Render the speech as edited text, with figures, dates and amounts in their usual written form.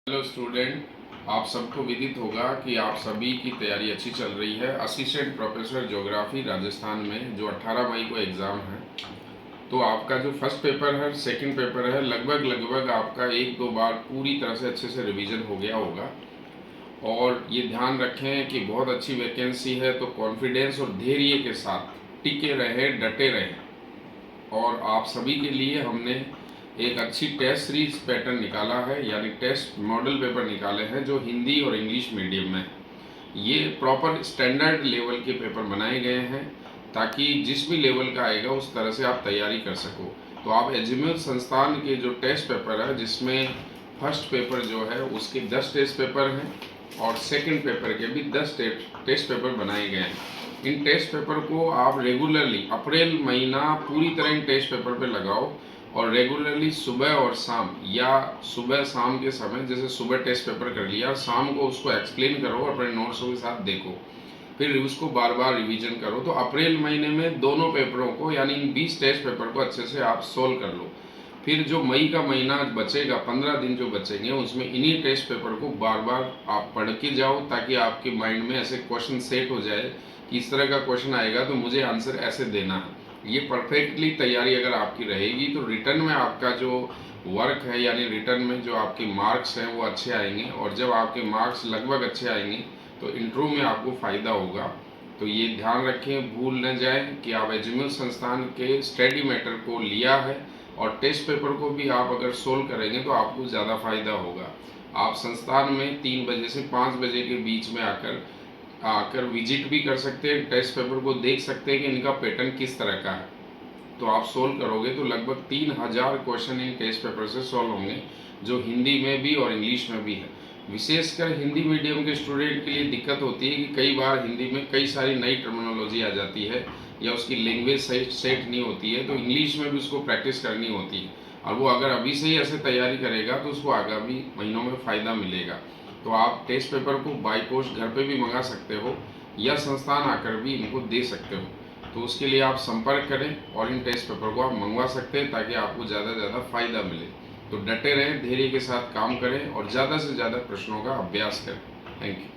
Hello student, आप सबको विदित होगा कि आप सभी की तैयारी अच्छी चल रही है। असिस्टेंट प्रोफेसर ज्योग्राफी राजस्थान में जो 18 मई को एग्ज़ाम है, तो आपका जो फर्स्ट पेपर है, सेकंड पेपर है, लगभग आपका एक दो बार पूरी तरह से अच्छे से रिवीजन हो गया होगा। और ये ध्यान रखें कि बहुत अच्छी वैकेंसी है, तो कॉन्फिडेंस और धैर्य के साथ टिके रहें, डटे रहें। और आप सभी के लिए हमने एक अच्छी टेस्ट सीरीज पैटर्न निकाला है, यानी टेस्ट मॉडल पेपर निकाले हैं जो हिंदी और इंग्लिश मीडियम में। ये प्रॉपर स्टैंडर्ड लेवल के पेपर बनाए गए हैं ताकि जिस भी लेवल का आएगा उस तरह से आप तैयारी कर सको। तो आप एजुमिल संस्थान के जो टेस्ट पेपर है, जिसमें फर्स्ट पेपर जो है उसके 10 टेस्ट पेपर हैं और सेकंड पेपर के भी 10 टेस्ट पेपर बनाए गए हैं। इन टेस्ट पेपर को आप रेगुलरली अप्रैल महीना पूरी तरह इन टेस्ट पेपर पे लगाओ और रेगुलरली सुबह और शाम, या सुबह शाम के समय, जैसे सुबह टेस्ट पेपर कर लिया, शाम को उसको एक्सप्लेन करो, अपने नोट्सों के साथ देखो, फिर उसको बार बार रिवीजन करो। तो अप्रैल महीने में दोनों पेपरों को, यानी इन 20 टेस्ट पेपर को अच्छे से आप सोल्व कर लो। फिर जो मई का महीना बचेगा, 15 दिन जो बचेंगे, उसमें इन्हीं टेस्ट पेपर को बार बार आप पढ़ के जाओ ताकि आपके माइंड में ऐसे क्वेश्चन सेट हो जाए कि इस तरह का क्वेश्चन आएगा तो मुझे आंसर ऐसे देना है। ये परफेक्टली तैयारी अगर आपकी रहेगी तो रिटर्न में आपका जो वर्क है, यानी रिटर्न में जो आपके मार्क्स हैं वो अच्छे आएंगे। और जब आपके मार्क्स लगभग अच्छे आएंगे तो इंटरव्यू में आपको फ़ायदा होगा। तो ये ध्यान रखें, भूल न जाएं कि आप एजुमिल संस्थान के स्टडी मैटर को लिया है और टेस्ट पेपर को भी आप अगर सोल्व करेंगे तो आपको ज़्यादा फायदा होगा। आप संस्थान में 3 बजे से 5 बजे के बीच में आकर विजिट भी कर सकते हैं, टेस्ट पेपर को देख सकते हैं कि इनका पैटर्न किस तरह का है। तो आप सोल्व करोगे तो लगभग 3000 क्वेश्चन इन टेस्ट पेपर से सॉल्व होंगे, जो हिंदी में भी और इंग्लिश में भी है। विशेषकर हिंदी मीडियम के स्टूडेंट के लिए दिक्कत होती है कि कई बार हिंदी में कई सारी नई टर्मिनोलॉजी आ जाती है या उसकी लैंग्वेज सेट नहीं होती है, तो इंग्लिश में भी उसको प्रैक्टिस करनी होती है। और वो अगर अभी से ही ऐसे तैयारी करेगा तो उसको आगामी महीनों में फ़ायदा मिलेगा। तो आप टेस्ट पेपर को बाई पोस्ट घर पे भी मंगा सकते हो या संस्थान आकर भी इनको दे सकते हो। तो उसके लिए आप संपर्क करें और इन टेस्ट पेपर को आप मंगवा सकते हैं ताकि आपको ज़्यादा से ज़्यादा फ़ायदा मिले। तो डटे रहें, धैर्य के साथ काम करें और ज़्यादा से ज़्यादा प्रश्नों का अभ्यास करें। Thank you.